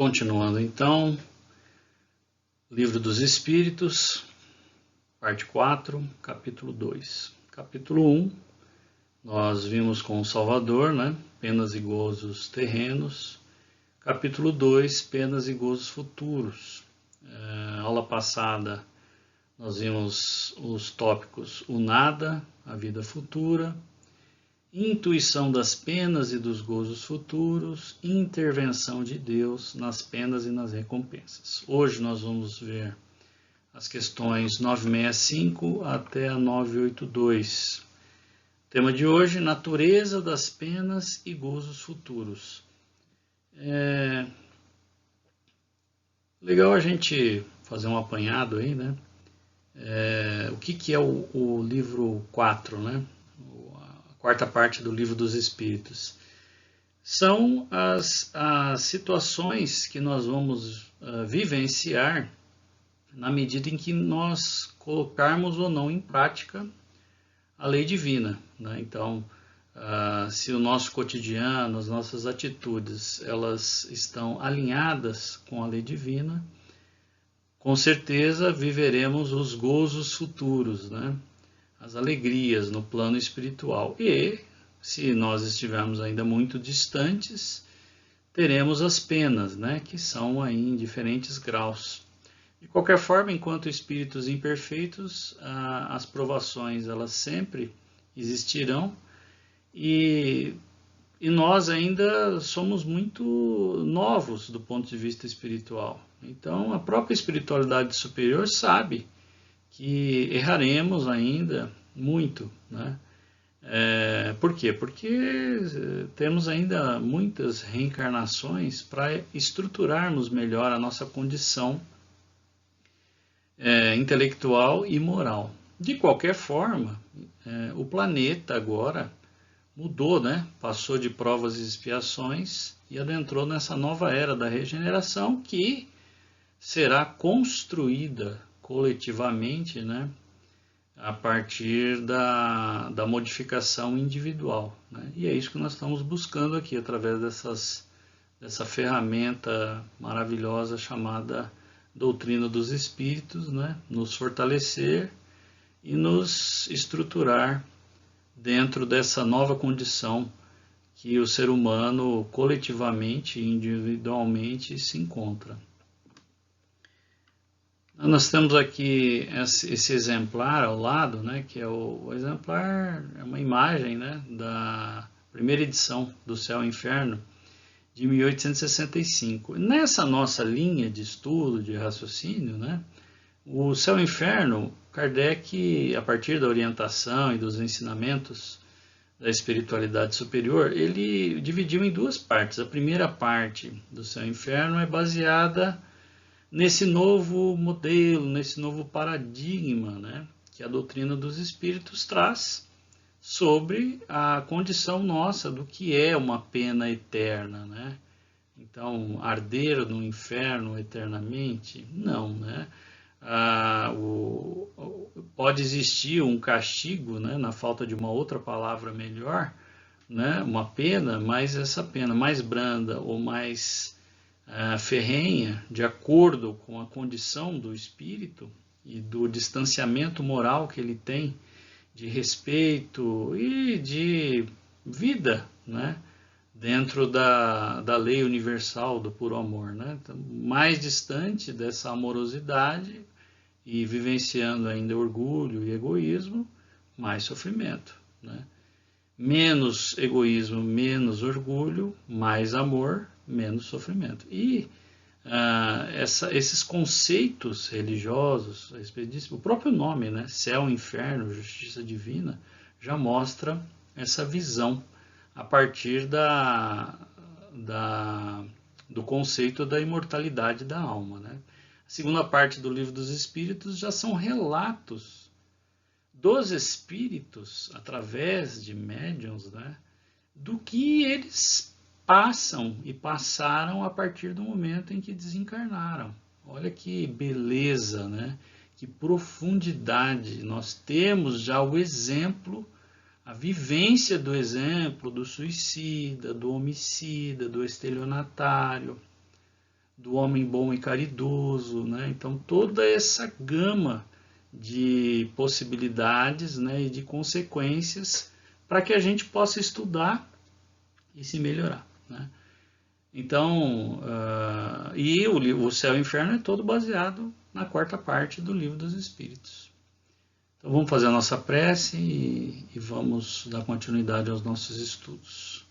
Continuando então, Livro dos Espíritos, parte 4, capítulo 2. Capítulo 1, nós vimos com o Salvador, né? Penas e gozos terrenos. Capítulo 2, penas e gozos futuros. Aula passada, nós vimos os tópicos o nada, a vida futura, intuição das penas e dos gozos futuros, intervenção de Deus nas penas e nas recompensas. Hoje nós vamos ver as questões 965 até a 982. Tema de hoje, natureza das penas e gozos futuros. Legal a gente fazer um apanhado aí, né? O que é o livro 4, né? Quarta parte do Livro dos Espíritos. São as situações que nós vamos vivenciar na medida em que nós colocarmos ou não em prática a lei divina, né? Então, se o nosso cotidiano, as nossas atitudes, elas estão alinhadas com a lei divina, com certeza viveremos os gozos futuros, né? As alegrias no plano espiritual. E, se nós estivermos ainda muito distantes, teremos as penas, né, que são aí em diferentes graus. De qualquer forma, enquanto espíritos imperfeitos, as provações elas sempre existirão e nós ainda somos muito novos do ponto de vista espiritual. Então, a própria espiritualidade superior sabe que erraremos ainda muito, né? Por quê? Porque temos ainda muitas reencarnações para estruturarmos melhor a nossa condição intelectual e moral. De qualquer forma, o planeta agora mudou, né? Passou de provas e expiações e adentrou nessa nova era da regeneração que será construída coletivamente, né, a partir da modificação individual, né? E é isso que nós estamos buscando aqui, através dessa ferramenta maravilhosa chamada doutrina dos espíritos, né? Nos fortalecer e nos estruturar dentro dessa nova condição que o ser humano coletivamente e individualmente se encontra. Nós temos aqui esse exemplar ao lado, né, que é o exemplar, é uma imagem, né, da primeira edição do Céu e Inferno, de 1865. Nessa nossa linha de estudo, de raciocínio, né, o Céu e Inferno, Kardec, a partir da orientação e dos ensinamentos da espiritualidade superior, ele dividiu em duas partes. A primeira parte do Céu e Inferno é baseada nesse novo modelo, nesse novo paradigma, né, que a doutrina dos espíritos traz sobre a condição nossa do que é uma pena eterna, né? Então, arder no inferno eternamente? Não, né? Pode existir um castigo, né, na falta de uma outra palavra melhor, né, uma pena, mas essa pena mais branda ou mais ferrenha, de acordo com a condição do espírito e do distanciamento moral que ele tem, de respeito e de vida, né, dentro da lei universal do puro amor, né? Então, mais distante dessa amorosidade e vivenciando ainda orgulho e egoísmo, mais sofrimento, né? Menos egoísmo, menos orgulho, mais amor, menos sofrimento. E esses conceitos religiosos, o próprio nome, né, céu, inferno, justiça divina, já mostra essa visão a partir do conceito da imortalidade da alma, né? A segunda parte do Livro dos Espíritos já são relatos dos espíritos, através de médiuns, né, do que eles passam e passaram a partir do momento em que desencarnaram. Olha que beleza, né? Que profundidade. Nós temos já o exemplo, a vivência do exemplo do suicida, do homicida, do estelionatário, do homem bom e caridoso, né? Então toda essa gama de possibilidades, né, e de consequências para que a gente possa estudar e se melhorar, né? Então, o Céu e o Inferno é todo baseado na quarta parte do Livro dos Espíritos. Então vamos fazer a nossa prece e vamos dar continuidade aos nossos estudos.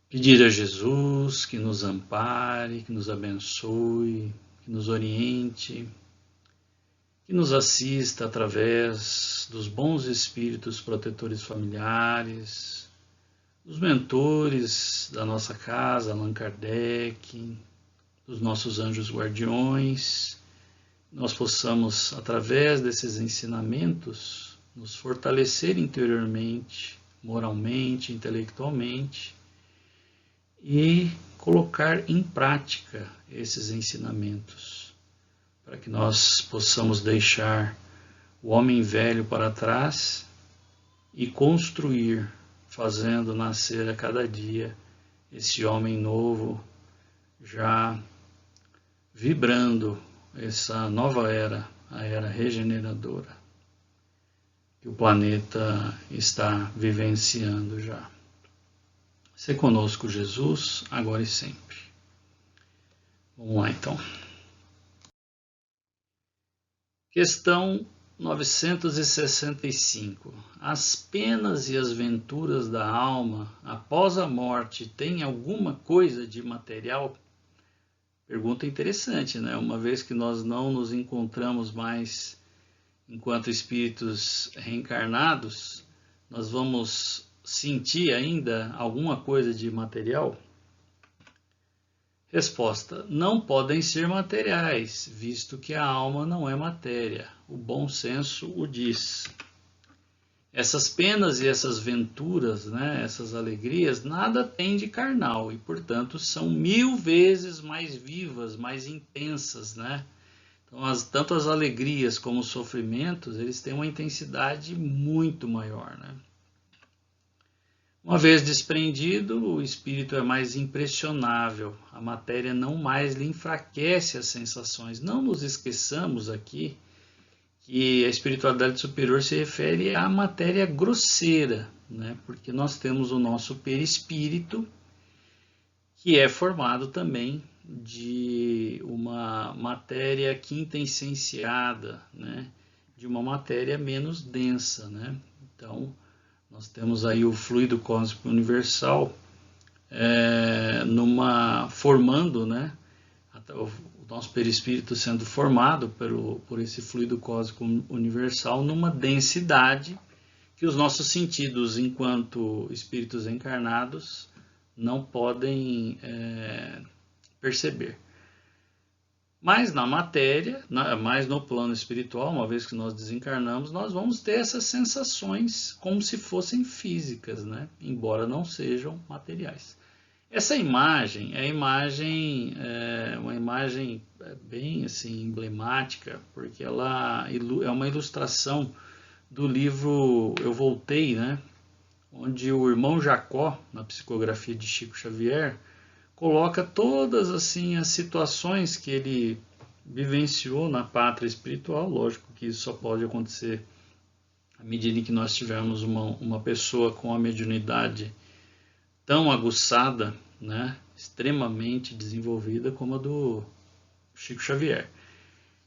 Pedir a Jesus que nos ampare, que nos abençoe, que nos oriente, que nos assista através dos bons espíritos protetores familiares, dos mentores da nossa casa, Allan Kardec, dos nossos anjos guardiões, nós possamos, através desses ensinamentos, nos fortalecer interiormente, moralmente, intelectualmente e colocar em prática esses ensinamentos, para que nós possamos deixar o homem velho para trás e construir, fazendo nascer a cada dia esse homem novo, já vibrando essa nova era, a era regeneradora, que o planeta está vivenciando já. Se conosco, Jesus, agora e sempre. Vamos lá, então. Questão 965. As penas e as venturas da alma após a morte têm alguma coisa de material? Pergunta interessante, né? Uma vez que nós não nos encontramos mais enquanto espíritos reencarnados, nós vamos sentir ainda alguma coisa de material? Resposta: não podem ser materiais, visto que a alma não é matéria. O bom senso o diz. Essas penas e essas venturas, né, essas alegrias, nada têm de carnal e, portanto, são 1000 vezes mais vivas, mais intensas, né? Então, tanto as alegrias como os sofrimentos, eles têm uma intensidade muito maior, né? Uma vez desprendido, o espírito é mais impressionável, a matéria não mais lhe enfraquece as sensações. Não nos esqueçamos aqui que a espiritualidade superior se refere à matéria grosseira, né? Porque nós temos o nosso perispírito, que é formado também de uma matéria quinta-essenciada, né? De uma matéria menos densa, né? Então, nós temos aí o fluido cósmico universal formando, né? O nosso perispírito sendo formado por esse fluido cósmico universal numa densidade que os nossos sentidos, enquanto espíritos encarnados, não podem perceber. Mas na matéria, mais no plano espiritual, uma vez que nós desencarnamos, nós vamos ter essas sensações como se fossem físicas, né? Embora não sejam materiais. Essa imagem é uma imagem bem assim, emblemática, porque ela é uma ilustração do livro Eu Voltei, né? Onde o irmão Jacó, na psicografia de Chico Xavier, coloca todas assim as situações que ele vivenciou na pátria espiritual. Lógico que isso só pode acontecer à medida em que nós tivermos uma pessoa com a mediunidade tão aguçada, né, extremamente desenvolvida como a do Chico Xavier.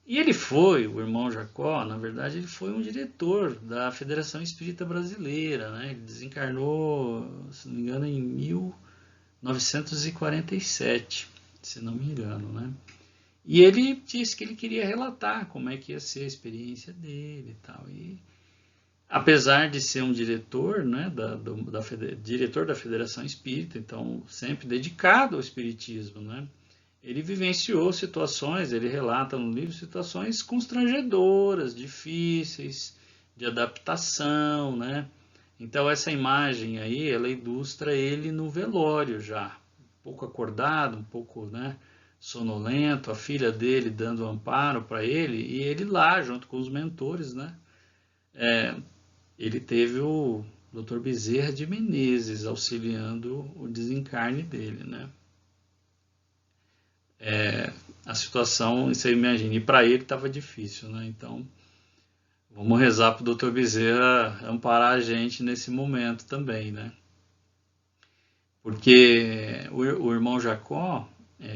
E ele foi, o irmão Jacó, na verdade, ele foi um diretor da Federação Espírita Brasileira, né? Ele desencarnou, se não me engano, em 1947, se não me engano, né? E ele disse que ele queria relatar como é que ia ser a experiência dele e tal. E apesar de ser um diretor, né, diretor da Federação Espírita, então sempre dedicado ao espiritismo, né? Ele vivenciou situações, ele relata no livro situações constrangedoras, difíceis, de adaptação, né? Então essa imagem aí, ela ilustra ele no velório já, um pouco acordado, um pouco, né, sonolento, a filha dele dando amparo para ele, e ele lá junto com os mentores, né? Ele teve o Dr. Bezerra de Menezes auxiliando o desencarne dele, né? a situação, você imagina, e para ele estava difícil, né? Então, vamos rezar para o Dr. Bezerra amparar a gente nesse momento também, né? Porque o irmão Jacó,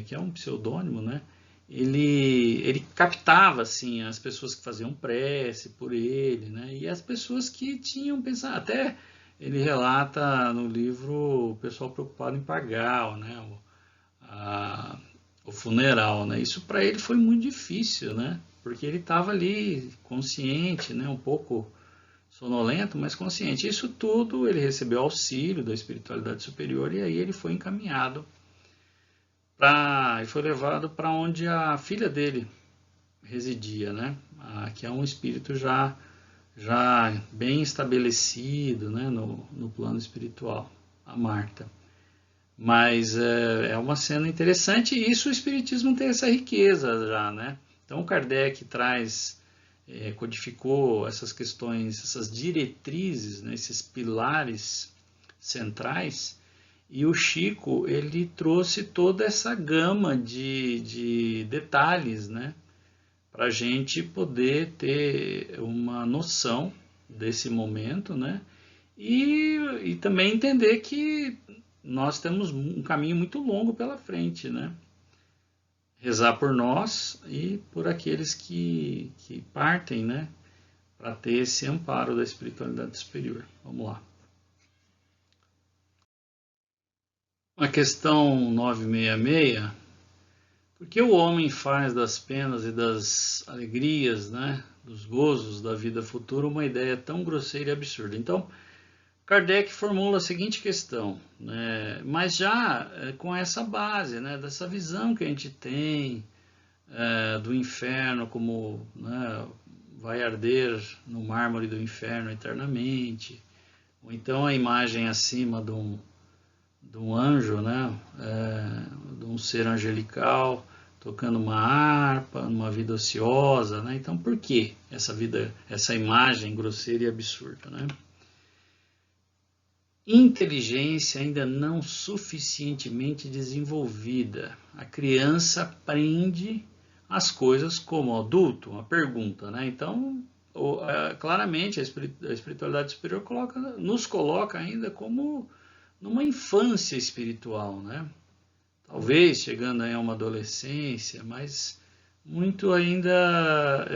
que é um pseudônimo, né? Ele captava assim as pessoas que faziam prece por ele, né? E as pessoas que tinham pensado, até ele relata no livro o pessoal preocupado em pagar, né? O funeral, né? Isso para ele foi muito difícil, né? Porque ele estava ali consciente, né? Um pouco sonolento, mas consciente. Isso tudo ele recebeu auxílio da espiritualidade superior e aí ele foi encaminhado e foi levado para onde a filha dele residia, né? Que é um espírito já bem estabelecido, né? No plano espiritual, a Marta. Mas é uma cena interessante e isso o espiritismo tem essa riqueza já, né? Então o Kardec codificou essas questões, essas diretrizes, né, esses pilares centrais, e o Chico ele trouxe toda essa gama de detalhes, né, para a gente poder ter uma noção desse momento, né, e também entender que nós temos um caminho muito longo pela frente, né? Rezar por nós e por aqueles que partem, né? Para ter esse amparo da espiritualidade superior. Vamos lá. A questão 966. Por que o homem faz das penas e das alegrias, né? Dos gozos da vida futura uma ideia tão grosseira e absurda? Então, Kardec formula a seguinte questão, né, mas já com essa base, né, dessa visão que a gente tem do inferno como, né, vai arder no mármore do inferno eternamente, ou então a imagem acima de um anjo, né, de um ser angelical tocando uma harpa, numa vida ociosa, né? Então por que essa imagem grosseira e absurda, né? Inteligência ainda não suficientemente desenvolvida. A criança aprende as coisas como adulto, uma pergunta, né? Então, claramente a espiritualidade superior nos coloca ainda como numa infância espiritual, né? Talvez chegando aí a uma adolescência, mas muito ainda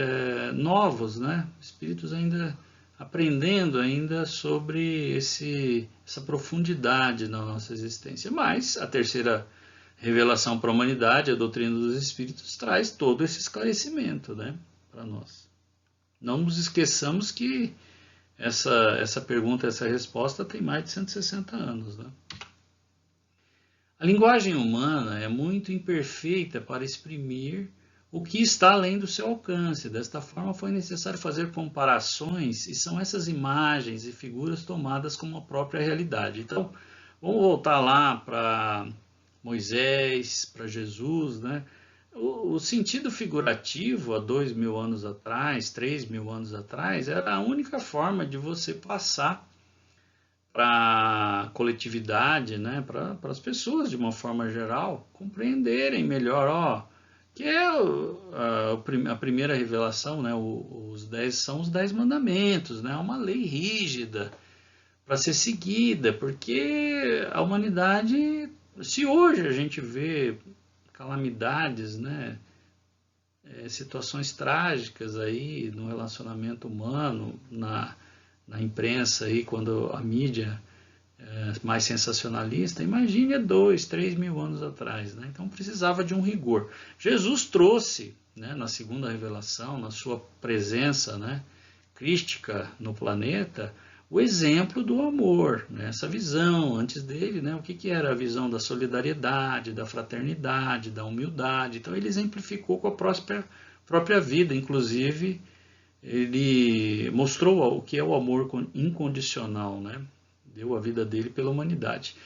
novos, né? Espíritos ainda aprendendo ainda sobre essa profundidade na nossa existência. Mas a terceira revelação para a humanidade, a doutrina dos espíritos, traz todo esse esclarecimento, né, para nós. Não nos esqueçamos que essa pergunta, essa resposta tem mais de 160 anos, né? A linguagem humana é muito imperfeita para exprimir o que está além do seu alcance. Desta forma, foi necessário fazer comparações, e são essas imagens e figuras tomadas como a própria realidade. Então, vamos voltar lá para Moisés, para Jesus, né? O sentido figurativo, há 2.000 anos atrás, 3.000 anos atrás, era a única forma de você passar para a coletividade, né? Para as pessoas, de uma forma geral, compreenderem melhor, que é a primeira revelação, né? São os 10 mandamentos, né? Uma lei rígida para ser seguida, porque a humanidade, se hoje a gente vê calamidades, né? Situações trágicas aí no relacionamento humano, na imprensa aí, quando a mídia mais sensacionalista, imagine há 2.000, 3.000 anos atrás, né? Então precisava de um rigor. Jesus trouxe, né, na segunda revelação, na sua presença, né, crística no planeta, o exemplo do amor, né? Essa visão, antes dele, né, o que era a visão da solidariedade, da fraternidade, da humildade. Então ele exemplificou com a própria vida, inclusive ele mostrou o que é o amor incondicional, né? Deu a vida dele pela humanidade.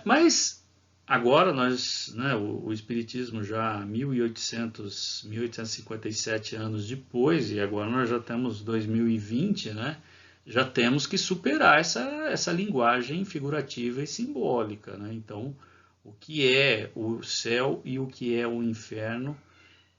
Mas agora nós, né, o Espiritismo já 1857 anos depois, e agora nós já temos 2020, né? Já temos que superar essa linguagem figurativa e simbólica, né? Então, o que é o céu e o que é o inferno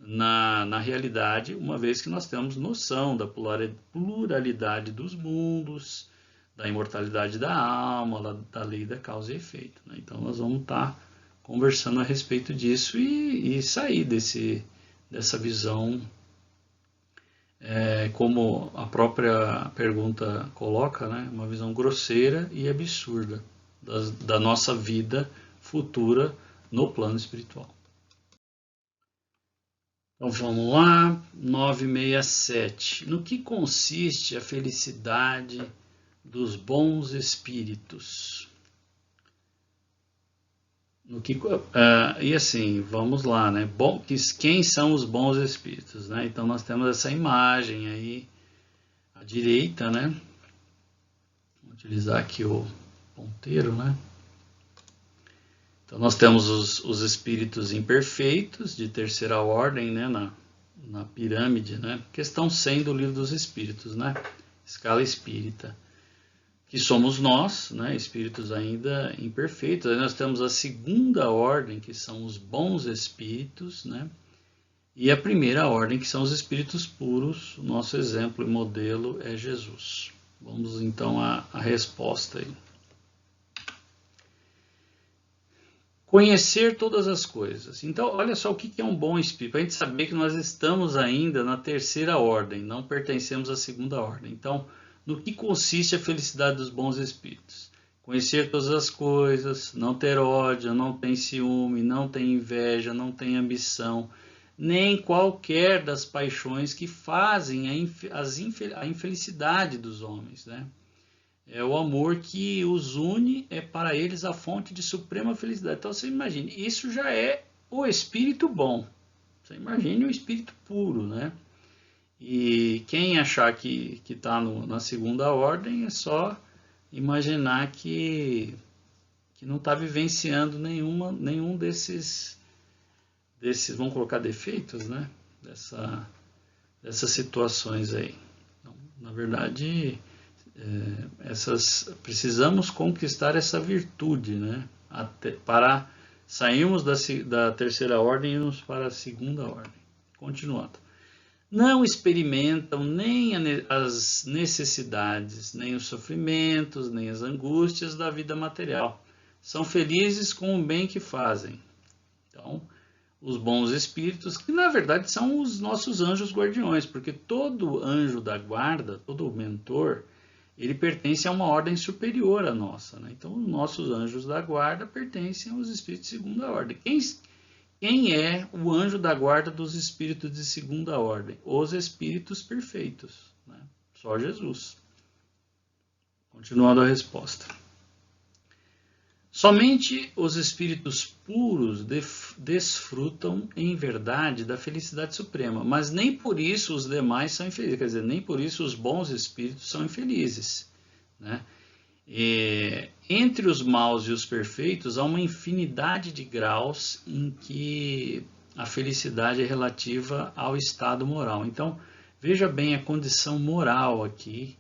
na realidade, uma vez que nós temos noção da pluralidade dos mundos, da imortalidade da alma, da lei da causa e efeito, né? Então nós vamos estar conversando a respeito disso e sair dessa visão, como a própria pergunta coloca, né? Uma visão grosseira e absurda da nossa vida futura no plano espiritual. Então vamos lá, 967. No que consiste a felicidade dos bons espíritos? E assim, vamos lá, né? Quem são os bons espíritos, né? Então nós temos essa imagem aí à direita, né? Vou utilizar aqui o ponteiro, né? Então nós temos os espíritos imperfeitos de terceira ordem, né, na pirâmide, né, questão 100 do Livro dos Espíritos, né, escala espírita, que somos nós, né, espíritos ainda imperfeitos. Aí nós temos a segunda ordem, que são os bons espíritos, né, e a primeira ordem, que são os espíritos puros. O nosso exemplo e modelo é Jesus. Vamos então à resposta aí. Conhecer todas as coisas. Então, olha só o que é um bom espírito. Para a gente saber que nós estamos ainda na terceira ordem, não pertencemos à segunda ordem. Então, no que consiste a felicidade dos bons espíritos? Conhecer todas as coisas, não ter ódio, não ter ciúme, não ter inveja, não ter ambição, nem qualquer das paixões que fazem a infelicidade dos homens, né? É o amor que os une, é para eles a fonte de suprema felicidade. Então você imagine, isso já é o espírito bom. Você imagine o espírito puro, né? E quem achar que está na segunda ordem é só imaginar que não está vivenciando nenhum desses, vamos colocar defeitos, né? Dessas situações aí. Então, na verdade, precisamos conquistar essa virtude, né? Para sairmos da terceira ordem e irmos para a segunda ordem. Continuando. Não experimentam nem as necessidades, nem os sofrimentos, nem as angústias da vida material. São felizes com o bem que fazem. Então, os bons espíritos, que na verdade são os nossos anjos guardiões, porque todo anjo da guarda, todo mentor, ele pertence a uma ordem superior à nossa, né? Então, os nossos anjos da guarda pertencem aos espíritos de segunda ordem. Quem é o anjo da guarda dos espíritos de segunda ordem? Os espíritos perfeitos, né? Só Jesus. Continuando a resposta. Somente os espíritos puros desfrutam em verdade da felicidade suprema, mas nem por isso os demais são infelizes, quer dizer, nem por isso os bons espíritos são infelizes, né? Entre os maus e os perfeitos há uma infinidade de graus em que a felicidade é relativa ao estado moral. Então, veja bem a condição moral aqui,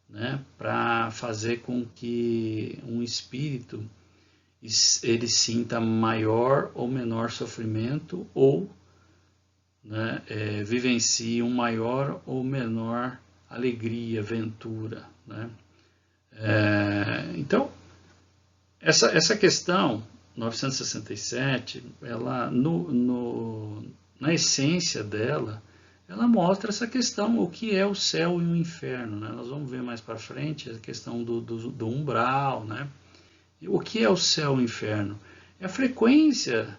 né, para fazer com que um espírito ele sinta maior ou menor sofrimento ou, né, vivencie um maior ou menor alegria, ventura, né? Então, essa questão 967, ela na essência dela, ela mostra essa questão, o que é o céu e o inferno, né? Nós vamos ver mais para frente a questão do umbral, né? E o que é o céu e o inferno? É a frequência,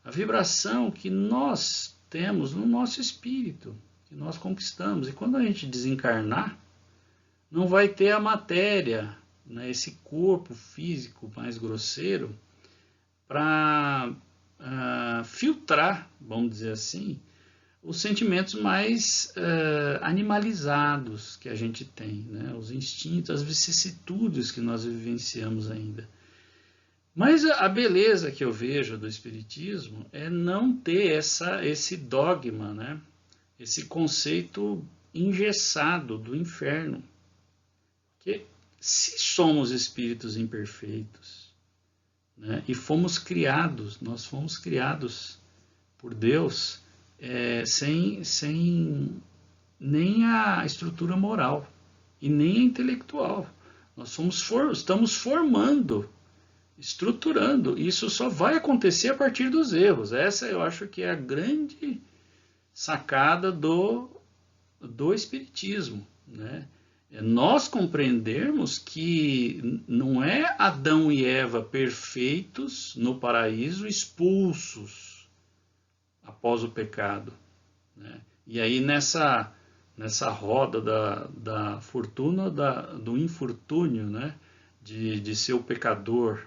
a vibração que nós temos no nosso espírito, que nós conquistamos. E quando a gente desencarnar, não vai ter a matéria, né, esse corpo físico mais grosseiro, para filtrar, vamos dizer assim, os sentimentos mais animalizados que a gente tem, né? Os instintos, as vicissitudes que nós vivenciamos ainda. Mas a beleza que eu vejo do Espiritismo é não ter esse dogma, né? Esse conceito engessado do inferno. Que se somos espíritos imperfeitos, né? E nós fomos criados por Deus sem nem a estrutura moral e nem a intelectual. Nós estamos formando, estruturando. Isso só vai acontecer a partir dos erros. Essa eu acho que é a grande sacada do Espiritismo, né? É nós compreendermos que não é Adão e Eva perfeitos no paraíso, expulsos após o pecado, né? E aí nessa roda da fortuna, do infortúnio, né? De ser o pecador.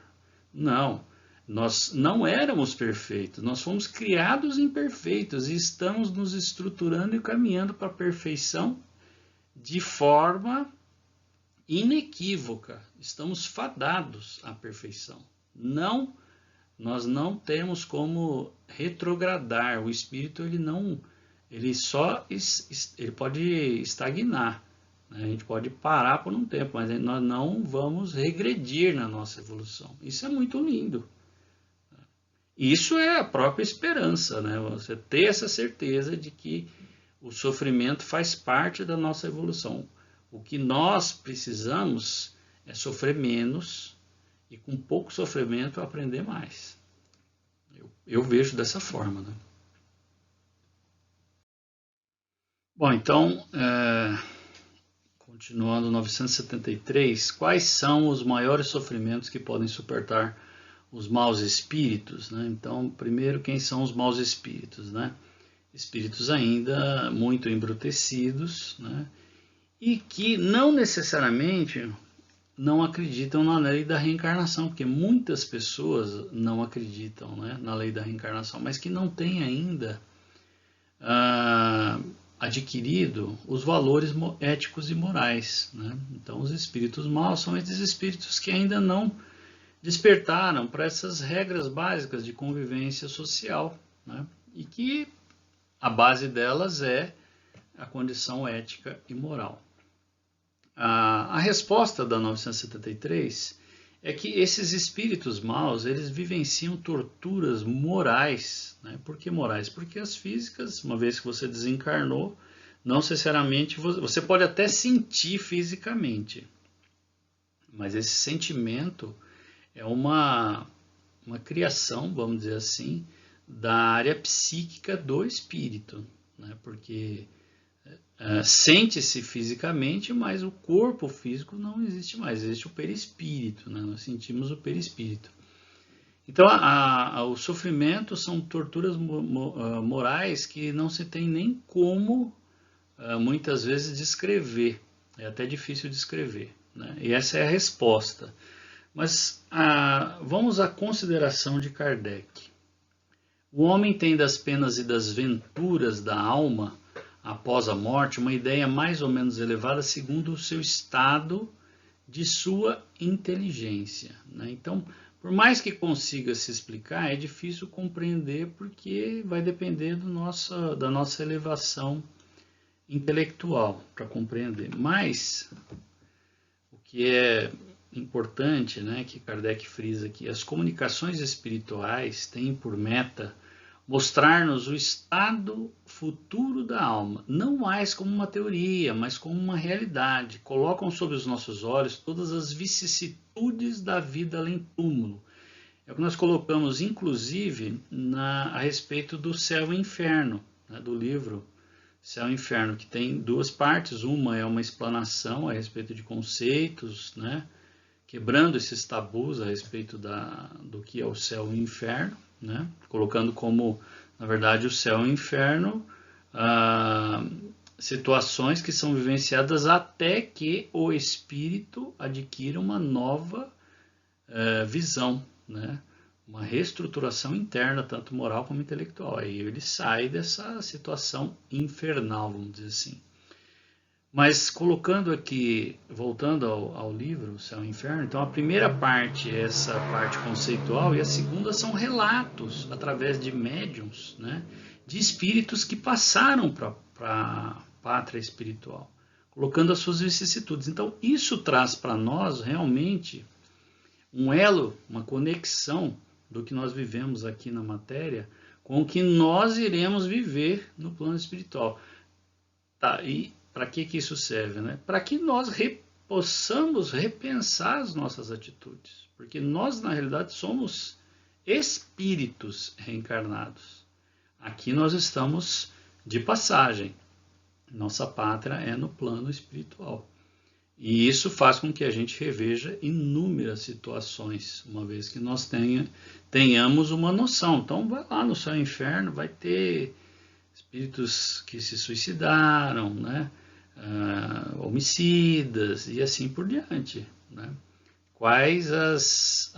Não, nós não éramos perfeitos, nós fomos criados imperfeitos e estamos nos estruturando e caminhando para a perfeição de forma inequívoca. Estamos fadados à perfeição. Não, nós não temos como retrogradar. O espírito ele pode estagnar, né? A gente pode parar por um tempo, mas nós não vamos regredir na nossa evolução. Isso é muito lindo. Isso é a própria esperança, né? Você ter essa certeza de que o sofrimento faz parte da nossa evolução. O que nós precisamos é sofrer menos e com pouco sofrimento aprender mais. Eu vejo dessa forma, né? Bom, então, continuando 973, quais são os maiores sofrimentos que podem suportar os maus espíritos, né? Então, primeiro, quem são os maus espíritos, né? Espíritos ainda muito embrutecidos, né? E que não necessariamente não acreditam na lei da reencarnação, porque muitas pessoas não acreditam, né, na lei da reencarnação, mas que não têm ainda adquirido os valores éticos e morais, né? Então, os espíritos maus são esses espíritos que ainda não despertaram para essas regras básicas de convivência social, né? E que a base delas é a condição ética e moral. A resposta da 973 é que esses espíritos maus, eles vivenciam torturas morais, né? Por que morais? Porque as físicas, uma vez que você desencarnou, não necessariamente você pode até sentir fisicamente, mas esse sentimento é uma criação, vamos dizer assim, da área psíquica do espírito, né? Porque sente-se fisicamente, mas o corpo físico não existe mais, existe o perispírito, né? Nós sentimos o perispírito. Então, o sofrimento são torturas morais que não se tem nem como, muitas vezes, descrever. É até difícil descrever, né? E essa é a resposta. Mas vamos à consideração de Kardec. O homem tem das penas e das venturas da alma após a morte uma ideia mais ou menos elevada segundo o seu estado de sua inteligência, né? Então, por mais que consiga se explicar, é difícil compreender porque vai depender da nossa elevação intelectual para compreender. Mas o que é importante, né, que Kardec frisa aqui, as comunicações espirituais têm por meta mostrar-nos o estado futuro da alma, não mais como uma teoria, mas como uma realidade. Colocam sob os nossos olhos todas as vicissitudes da vida além túmulo. É o que nós colocamos, inclusive, a respeito do céu e inferno, né, do livro Céu e Inferno, que tem duas partes. Uma é uma explanação a respeito de conceitos, né, quebrando esses tabus a respeito do que é o céu e o inferno, né? Colocando como, na verdade, o céu e o inferno situações que são vivenciadas até que o espírito adquira uma nova visão, né? Uma reestruturação interna, tanto moral como intelectual. Aí ele sai dessa situação infernal, vamos dizer assim. Mas colocando aqui, voltando ao livro, Céu e Inferno, então a primeira parte é essa parte conceitual e a segunda são relatos, através de médiuns, né, de espíritos que passaram para a pátria espiritual, colocando as suas vicissitudes. Então isso traz para nós realmente um elo, uma conexão do que nós vivemos aqui na matéria com o que nós iremos viver no plano espiritual. Tá, e para que isso serve? Né? Para que nós possamos repensar as nossas atitudes. Porque nós, na realidade, somos espíritos reencarnados. Aqui nós estamos de passagem. Nossa pátria é no plano espiritual. E isso faz com que a gente reveja inúmeras situações, uma vez que nós tenhamos uma noção. Então, vai lá no céu e inferno, vai ter espíritos que se suicidaram, né? Homicidas e assim por diante. Né? Quais as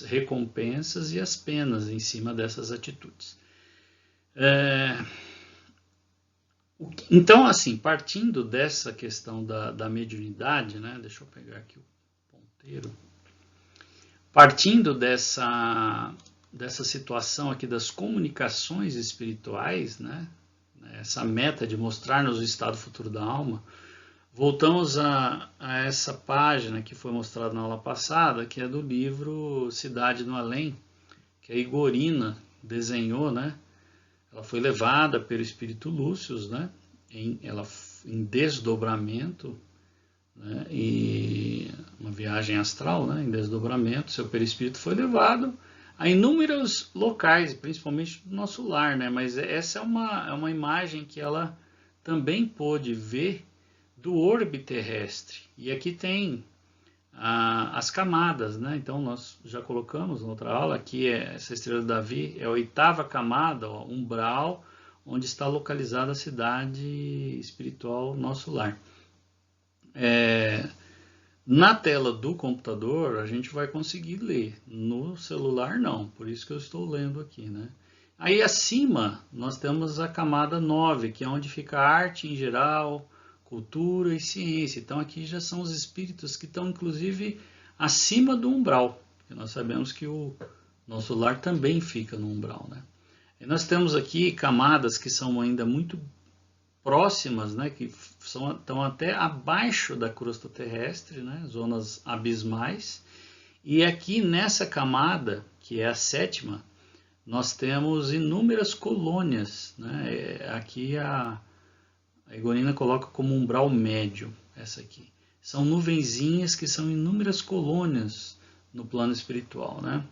recompensas e as penas em cima dessas atitudes. Então, assim, partindo dessa questão da mediunidade, né? Deixa eu pegar aqui o ponteiro. Partindo dessa situação aqui das comunicações espirituais, né? Essa meta de mostrar-nos o estado futuro da alma, voltamos a essa página que foi mostrada na aula passada, que é do livro Cidade no Além, que a Igorina desenhou, né? Ela foi levada pelo espírito Lúcius, né? em desdobramento, né? E uma viagem astral, né? Em desdobramento, seu perispírito foi levado a inúmeros locais, principalmente do nosso lar, né? Mas essa é uma imagem que ela também pôde ver do orbe terrestre. E aqui tem as camadas, né? Então nós já colocamos na outra aula, aqui essa estrela de Davi é a 8ª camada, ó, umbral, onde está localizada a cidade espiritual, nosso lar. Na tela do computador a gente vai conseguir ler, no celular não, por isso que eu estou lendo aqui, né? Aí acima nós temos a camada 9, que é onde fica a arte em geral, cultura e ciência. Então aqui já são os espíritos que estão inclusive acima do umbral, porque nós sabemos que o nosso lar também fica no umbral, né? E nós temos aqui camadas que são ainda muito próximas, né, que estão até abaixo da crosta terrestre, né, zonas abismais. E aqui nessa camada, que é a 7ª, nós temos inúmeras colônias, né? Aqui a Igorina coloca como umbral médio, essa aqui. São nuvenzinhas que são inúmeras colônias no plano espiritual, né?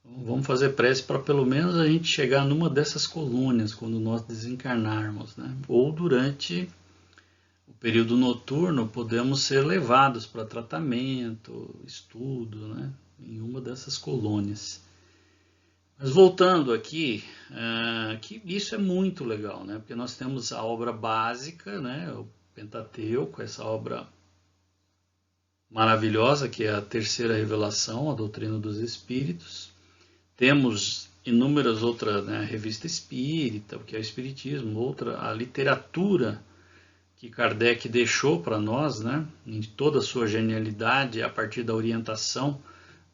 Então, vamos fazer prece para pelo menos a gente chegar numa dessas colônias quando nós desencarnarmos, né? Ou durante o período noturno podemos ser levados para tratamento, estudo, né? Em uma dessas colônias. Mas voltando aqui, que isso é muito legal, né? Porque nós temos a obra básica, né? O Pentateuco, essa obra maravilhosa que é a terceira revelação, a doutrina dos espíritos. Temos inúmeras outras, né? A revista espírita, o que é o espiritismo, a literatura que Kardec deixou para nós, né? Em toda a sua genialidade, a partir da orientação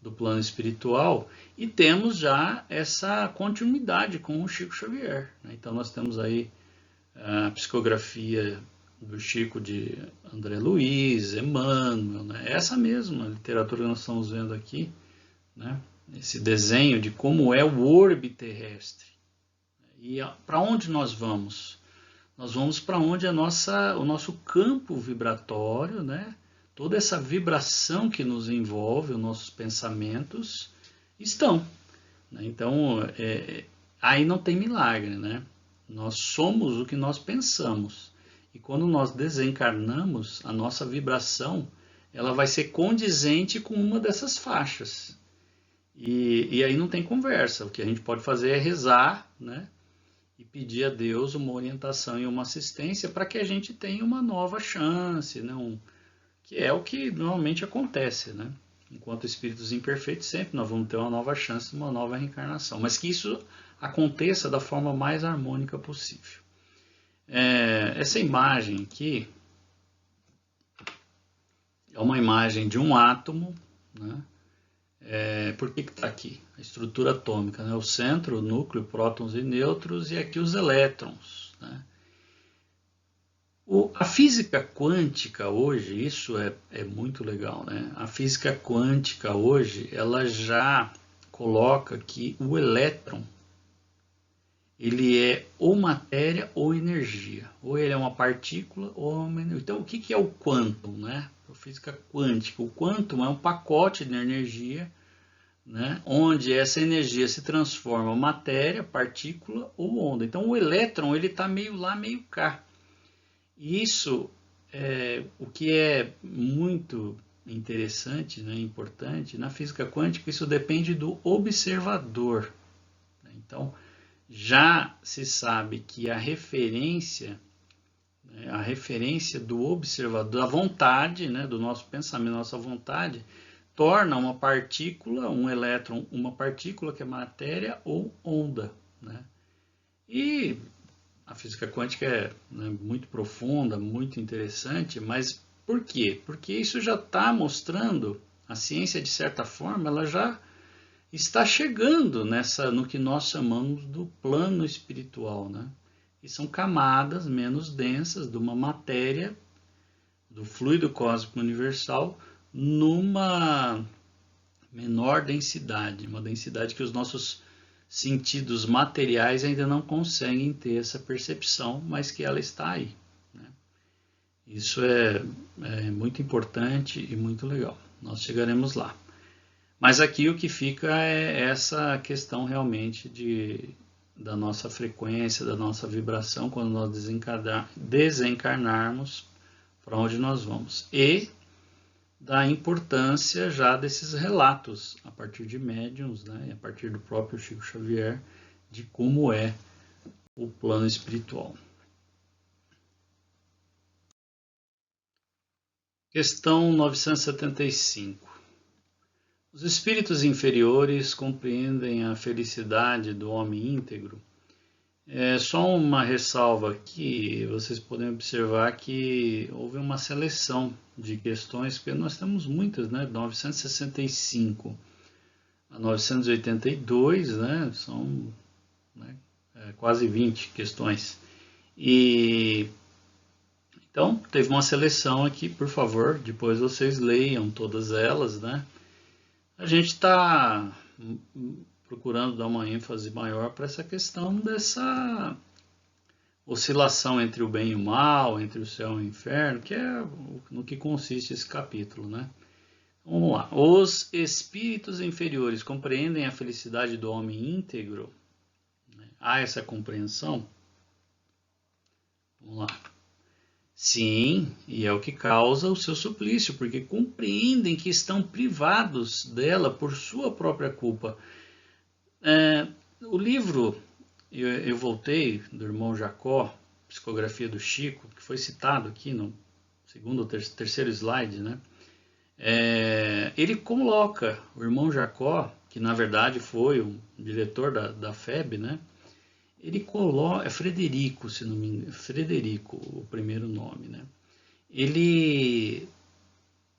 do plano espiritual, e temos já essa continuidade com o Chico Xavier, né? Então nós temos aí a psicografia do Chico de André Luiz, Emmanuel, né? Essa mesma literatura que nós estamos vendo aqui, né? Esse desenho de como é o orbe terrestre. E para onde nós vamos? Nós vamos para onde o nosso campo vibratório, né? Toda essa vibração que nos envolve, os nossos pensamentos, estão. Né? Então, aí não tem milagre, né? Nós somos o que nós pensamos. E quando nós desencarnamos, a nossa vibração ela vai ser condizente com uma dessas faixas. E aí não tem conversa. O que a gente pode fazer é rezar, né? E pedir a Deus uma orientação e uma assistência para que a gente tenha uma nova chance, né? Que é o que normalmente acontece, né? Enquanto espíritos imperfeitos, sempre nós vamos ter uma nova chance, uma nova reencarnação. Mas que isso aconteça da forma mais harmônica possível. Essa imagem aqui é uma imagem de um átomo, né? Por que está aqui? A estrutura atômica, né? O centro, o núcleo, prótons e nêutrons, e aqui os elétrons, né? A física quântica hoje, isso é muito legal, né? A física quântica hoje, ela já coloca que o elétron, ele é ou matéria ou energia. Ou ele é uma partícula ou uma energia. Então, o que é o quantum, né? A física quântica. O quantum é um pacote de energia, né? Onde essa energia se transforma em matéria, partícula ou onda. Então, o elétron, ele está meio lá, meio cá. E isso, o que é muito interessante, né, importante, na física quântica, isso depende do observador. Então, já se sabe que a referência do observador, a vontade, né, do nosso pensamento, nossa vontade, torna uma partícula, um elétron, uma partícula que é matéria ou onda, né? E a física quântica é, né, muito profunda, muito interessante, mas por quê? Porque isso já está mostrando, a ciência de certa forma, ela já está chegando no que nós chamamos do plano espiritual, né? E são camadas menos densas de uma matéria, do fluido cósmico universal, numa menor densidade, uma densidade que os nossos sentidos materiais ainda não conseguem ter essa percepção, mas que ela está aí, né? Isso é muito importante e muito legal. Nós chegaremos lá. Mas aqui o que fica é essa questão realmente da nossa frequência, da nossa vibração, quando nós desencarnarmos, para onde nós vamos. E da importância já desses relatos, a partir de médiuns, né, e a partir do próprio Chico Xavier, de como é o plano espiritual. Questão 975. Os espíritos inferiores compreendem a felicidade do homem íntegro? Só uma ressalva aqui, vocês podem observar que houve uma seleção de questões, porque nós temos muitas, né? 965 a 982, né? São, né, quase 20 questões. E então, teve uma seleção aqui, por favor, depois vocês leiam todas elas, né? A gente está procurando dar uma ênfase maior para essa questão dessa oscilação entre o bem e o mal, entre o céu e o inferno, que é no que consiste esse capítulo, né? Vamos lá. Os espíritos inferiores compreendem a felicidade do homem íntegro? Há essa compreensão? Vamos lá. Sim, e é o que causa o seu suplício, porque compreendem que estão privados dela por sua própria culpa. O livro, eu voltei, do irmão Jacó, Psicografia do Chico, que foi citado aqui no segundo ou terceiro slide, né? Ele coloca o irmão Jacó, que na verdade foi um diretor da FEB, né? Ele coloca, é Frederico, se não me engano, Frederico, o primeiro nome, né?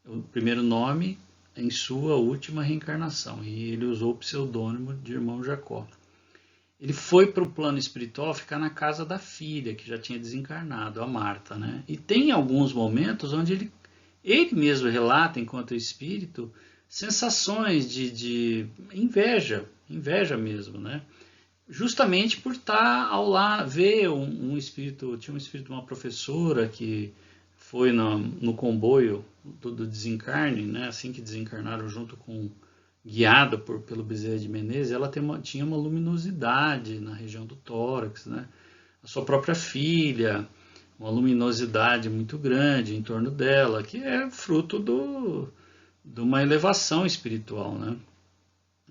O primeiro nome em sua última reencarnação, e ele usou o pseudônimo de irmão Jacó. Ele foi para o plano espiritual ficar na casa da filha, que já tinha desencarnado, a Marta, né? E tem alguns momentos onde ele mesmo relata, enquanto espírito, sensações de inveja mesmo, né? Justamente por estar ao lado, ver um espírito, tinha um espírito de uma professora que foi no comboio do desencarne, né? Assim que desencarnaram junto com, guiada pelo Bezerra de Menezes, ela tinha uma luminosidade na região do tórax, né? A sua própria filha, uma luminosidade muito grande em torno dela, que é fruto de uma elevação espiritual, né?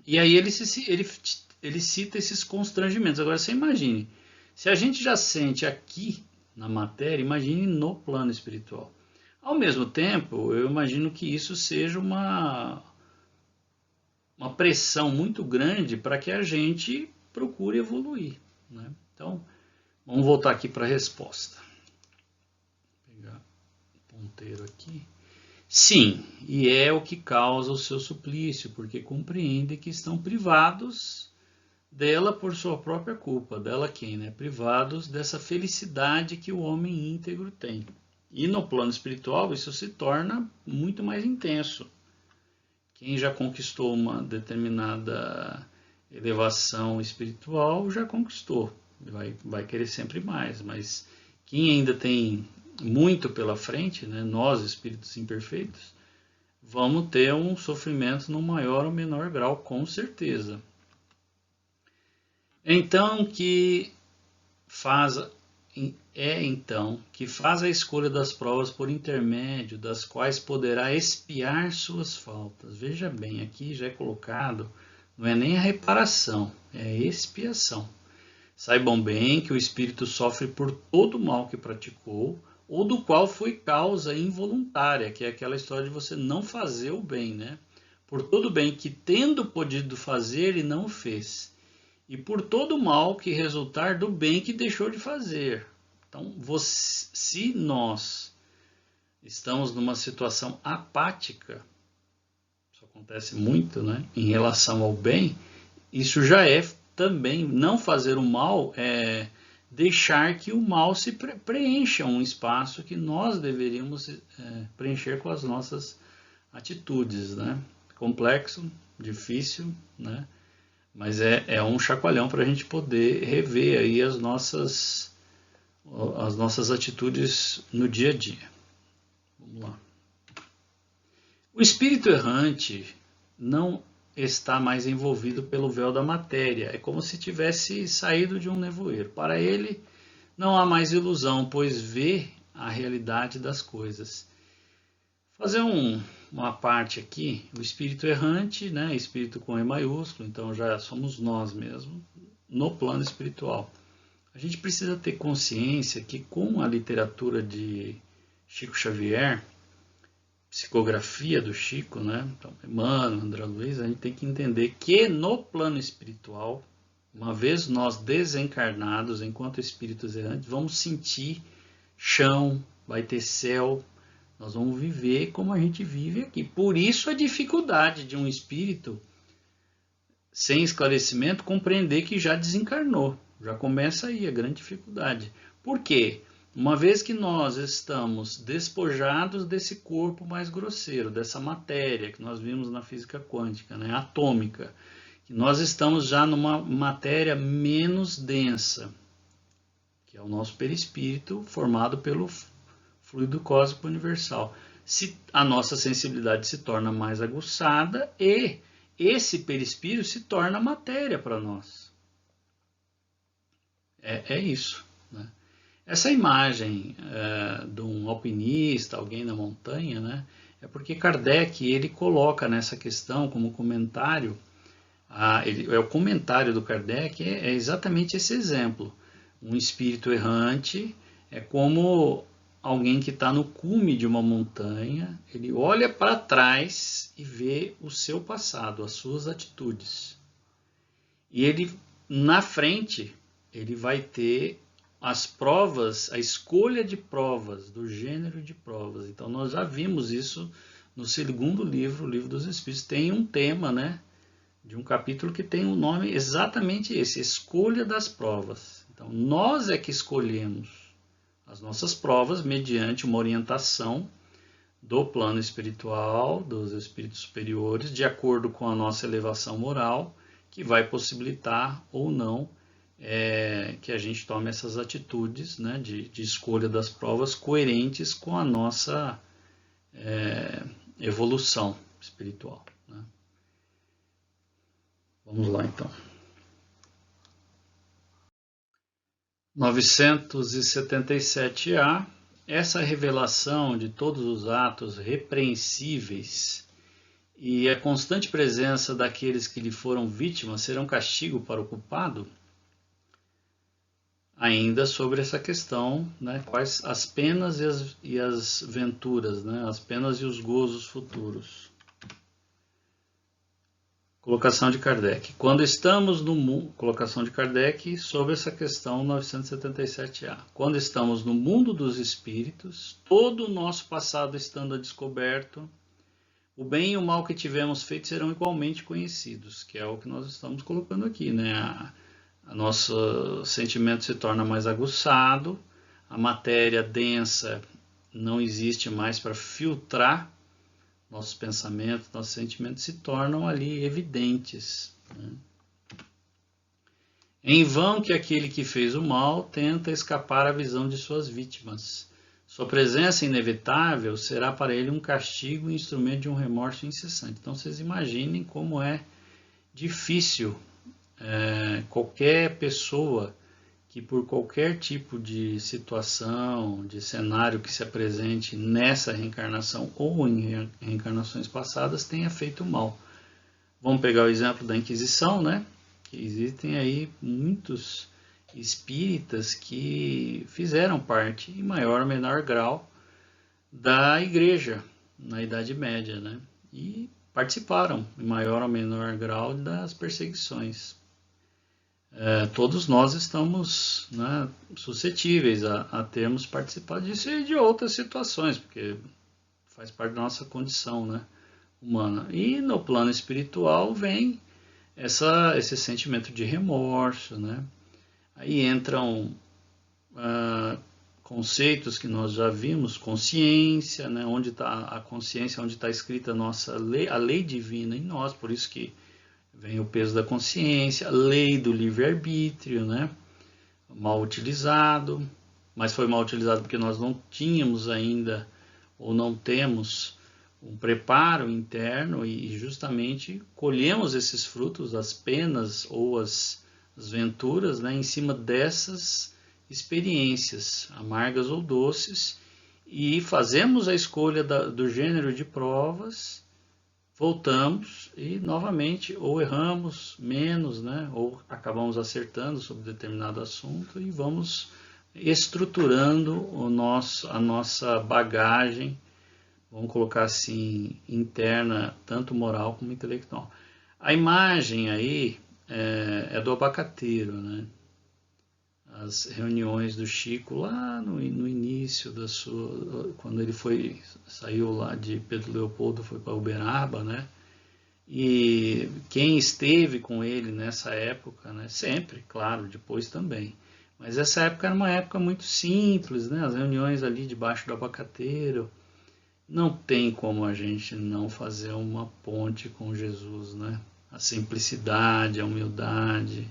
E aí ele cita esses constrangimentos. Agora você imagine, se a gente já sente aqui na matéria, imagine no plano espiritual. Ao mesmo tempo, eu imagino que isso seja uma pressão muito grande para que a gente procure evoluir, né? Então, vamos voltar aqui para a resposta. Vou pegar o ponteiro aqui. Sim, e é o que causa o seu suplício, porque compreendem que estão privados dela por sua própria culpa, dela quem, né? Privados dessa felicidade que o homem íntegro tem. E no plano espiritual isso se torna muito mais intenso. Quem já conquistou uma determinada elevação espiritual já conquistou, vai querer sempre mais, mas quem ainda tem muito pela frente, né, nós espíritos imperfeitos, vamos ter um sofrimento no maior ou menor grau, com certeza. Então que faz a escolha das provas por intermédio das quais poderá expiar suas faltas. Veja bem, aqui já é colocado, não é nem a reparação, é a expiação. Saibam bem que o espírito sofre por todo o mal que praticou, ou do qual foi causa involuntária, que é aquela história de você não fazer o bem, né? Por todo o bem que, tendo podido fazer, ele não fez. E por todo o mal que resultar do bem que deixou de fazer. Então, se nós estamos numa situação apática, isso acontece muito, né? Em relação ao bem, isso já é também, não fazer o mal é deixar que o mal se preencha um espaço que nós deveríamos preencher com as nossas atitudes, né? Complexo, difícil, né? Mas é um chacoalhão para a gente poder rever aí as nossas atitudes no dia a dia. Vamos lá. O espírito errante não está mais envolvido pelo véu da matéria. É como se tivesse saído de um nevoeiro. Para ele, não há mais ilusão, pois vê a realidade das coisas. Fazer uma parte aqui, o espírito errante, né? Espírito com E maiúsculo, então já somos nós mesmos, no plano espiritual. A gente precisa ter consciência que com a literatura de Chico Xavier, psicografia do Chico, né? Então, Emmanuel, André Luiz, a gente tem que entender que no plano espiritual, uma vez nós desencarnados, enquanto espíritos errantes, vamos sentir chão, vai ter céu, nós vamos viver como a gente vive aqui. Por isso a dificuldade de um espírito sem esclarecimento compreender que já desencarnou. Já começa aí a grande dificuldade. Por quê? Uma vez que nós estamos despojados desse corpo mais grosseiro, dessa matéria que nós vimos na física quântica, né, atômica, que nós estamos já numa matéria menos densa, que é o nosso perispírito formado pelo fluido cósmico universal. A nossa sensibilidade se torna mais aguçada e esse perispírito se torna matéria para nós. É isso, né? Essa imagem de um alpinista, alguém na montanha, né, é porque Kardec ele coloca nessa questão como comentário, o comentário do Kardec é exatamente esse exemplo. Um espírito errante é como alguém que está no cume de uma montanha, ele olha para trás e vê o seu passado, as suas atitudes. E ele, na frente, ele vai ter as provas, a escolha de provas, do gênero de provas. Então, nós já vimos isso no segundo livro, o Livro dos Espíritos. Tem um tema, né, de um capítulo que tem um nome exatamente esse, escolha das provas. Então, nós é que escolhemos as nossas provas mediante uma orientação do plano espiritual, dos espíritos superiores, de acordo com a nossa elevação moral, que vai possibilitar ou não que a gente tome essas atitudes, né, de escolha das provas coerentes com a nossa evolução espiritual, né? Vamos lá então. 977A. Essa revelação de todos os atos repreensíveis e a constante presença daqueles que lhe foram vítimas serão castigo para o culpado? Ainda sobre essa questão, né, quais as penas e as venturas, né, as penas e os gozos futuros. Colocação de Kardec. Quando estamos no mundo, colocação de Kardec sobre essa questão 977A. Quando estamos no mundo dos espíritos, todo o nosso passado estando a descoberto, o bem e o mal que tivemos feito serão igualmente conhecidos, que é o que nós estamos colocando aqui, né? A nosso sentimento se torna mais aguçado, a matéria densa não existe mais para filtrar nossos pensamentos, nossos sentimentos se tornam ali evidentes, né? Em vão que aquele que fez o mal tenta escapar à visão de suas vítimas. Sua presença inevitável será para ele um castigo e instrumento de um remorso incessante. Então vocês imaginem como é difícil qualquer pessoa que por qualquer tipo de situação, de cenário que se apresente nessa reencarnação ou em reencarnações passadas tenha feito mal. Vamos pegar o exemplo da Inquisição, né? Que existem aí muitos espíritas que fizeram parte, em maior ou menor grau, da igreja na Idade Média, né? E participaram, em maior ou menor grau, das perseguições. Todos nós estamos, né, suscetíveis a termos participado disso e de outras situações, porque faz parte da nossa condição, né, humana. E no plano espiritual vem esse sentimento de remorso, né? Aí entram conceitos que nós já vimos, consciência, né? Onde está a consciência, onde está escrita a lei divina em nós, por isso que vem o peso da consciência, a lei do livre-arbítrio, né? Mal utilizado, mas foi mal utilizado porque nós não tínhamos ainda, ou não temos, um preparo interno e justamente colhemos esses frutos, as penas ou as venturas, né, em cima dessas experiências, amargas ou doces, e fazemos a escolha do gênero de provas, voltamos e novamente ou erramos menos, né, ou acabamos acertando sobre determinado assunto e vamos estruturando a nossa bagagem, vamos colocar assim, interna, tanto moral como intelectual. A imagem aí é do abacateiro, né? As reuniões do Chico lá no início da sua, quando ele saiu lá de Pedro Leopoldo, foi para Uberaba, né? E quem esteve com ele nessa época, né? Sempre, claro, depois também. Mas essa época era uma época muito simples, né? As reuniões ali debaixo do abacateiro. Não tem como a gente não fazer uma ponte com Jesus, né? A simplicidade, a humildade,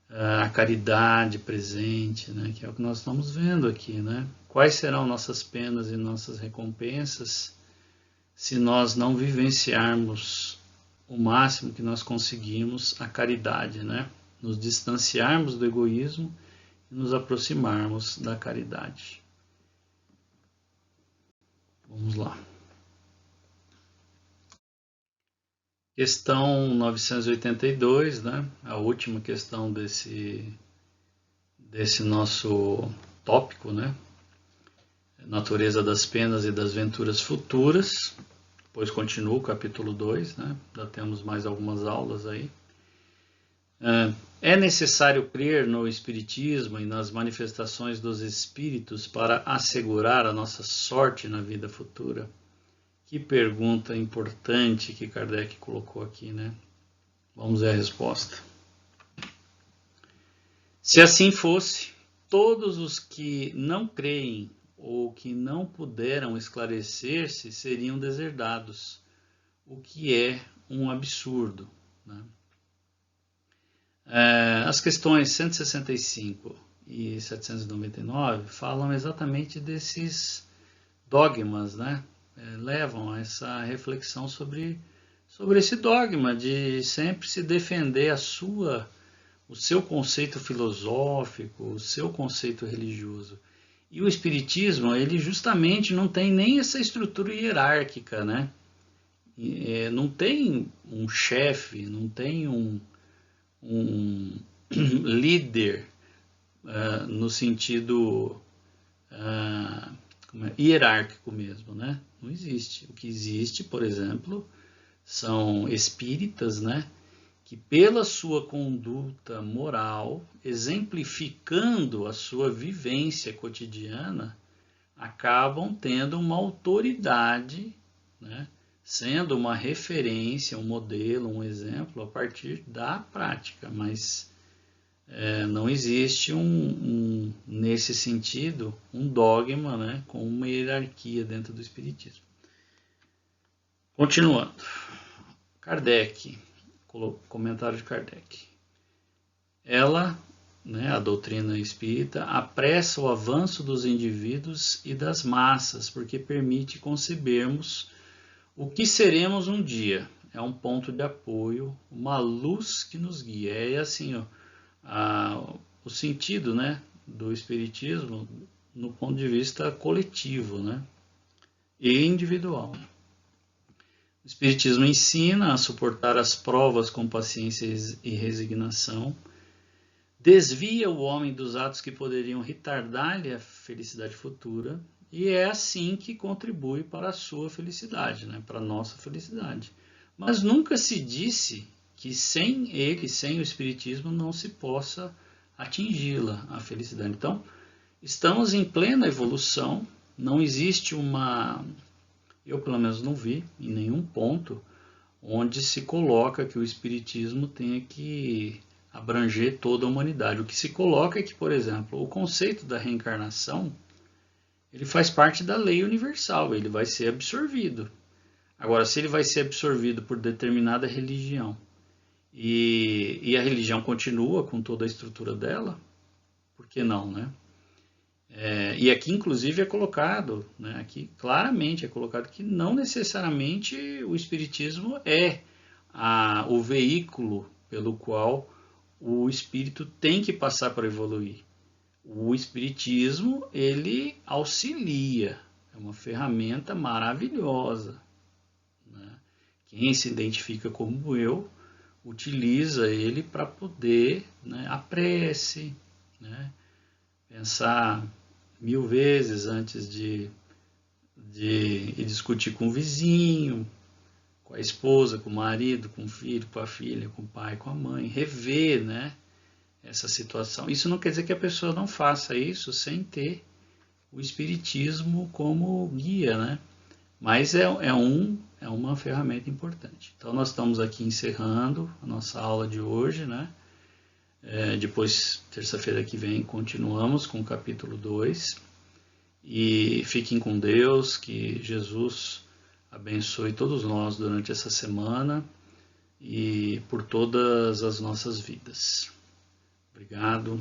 a caridade presente, né? Que é o que nós estamos vendo aqui, né? Quais serão nossas penas e nossas recompensas se nós não vivenciarmos o máximo que nós conseguimos a caridade, né? Nos distanciarmos do egoísmo e nos aproximarmos da caridade. Vamos lá. Questão 982, né? A última questão desse nosso tópico, né? Natureza das penas e das venturas futuras. Depois continua o capítulo 2, né? Já temos mais algumas aulas aí. É necessário crer no Espiritismo e nas manifestações dos Espíritos para assegurar a nossa sorte na vida futura? Que pergunta importante que Kardec colocou aqui, né? Vamos ver a resposta. Se assim fosse, todos os que não creem ou que não puderam esclarecer-se seriam deserdados, o que é um absurdo, né? As questões 165 e 799 falam exatamente desses dogmas, né? Levam a essa reflexão sobre esse dogma de sempre se defender o seu conceito filosófico, o seu conceito religioso. E o Espiritismo, ele justamente não tem nem essa estrutura hierárquica, né? Não tem um chefe, não tem um líder no sentido hierárquico mesmo, né? Não existe. O que existe, por exemplo, são espíritas, né? Que pela sua conduta moral, exemplificando a sua vivência cotidiana, acabam tendo uma autoridade, né? sendo uma referência, um modelo, um exemplo a partir da prática, mas não existe nesse sentido um dogma, né, com uma hierarquia dentro do Espiritismo. Continuando, Kardec, comentário de Kardec. Ela, né, a doutrina espírita, apressa o avanço dos indivíduos e das massas, porque permite concebermos o que seremos um dia. É um ponto de apoio, uma luz que nos guia. É assim, ó, o sentido, né, do Espiritismo no ponto de vista coletivo, né, e individual. O Espiritismo ensina a suportar as provas com paciência e resignação, desvia o homem dos atos que poderiam retardar-lhe a felicidade futura, e é assim que contribui para a sua felicidade, né, para a nossa felicidade. Mas nunca se disse que sem ele, sem o Espiritismo, não se possa atingi-la, a felicidade. Então, estamos em plena evolução, não existe eu pelo menos não vi em nenhum ponto onde se coloca que o Espiritismo tenha que abranger toda a humanidade. O que se coloca é que, por exemplo, o conceito da reencarnação, ele faz parte da lei universal, ele vai ser absorvido. Agora, se ele vai ser absorvido por determinada religião e a religião continua com toda a estrutura dela, por que não, né? E aqui, inclusive, é colocado, né, aqui claramente é colocado que não necessariamente o Espiritismo é o veículo pelo qual o espírito tem que passar para evoluir. O Espiritismo, ele auxilia, é uma ferramenta maravilhosa, né? Quem se identifica como eu, utiliza ele para poder, né, a prece, né, pensar 1000 vezes antes de discutir com o vizinho, com a esposa, com o marido, com o filho, com a filha, com o pai, com a mãe, rever, né, essa situação. Isso não quer dizer que a pessoa não faça isso sem ter o Espiritismo como guia, né? Mas é uma ferramenta importante. Então nós estamos aqui encerrando a nossa aula de hoje, né? Depois, terça-feira que vem, continuamos com o capítulo 2. E fiquem com Deus, que Jesus abençoe todos nós durante essa semana e por todas as nossas vidas. Obrigado.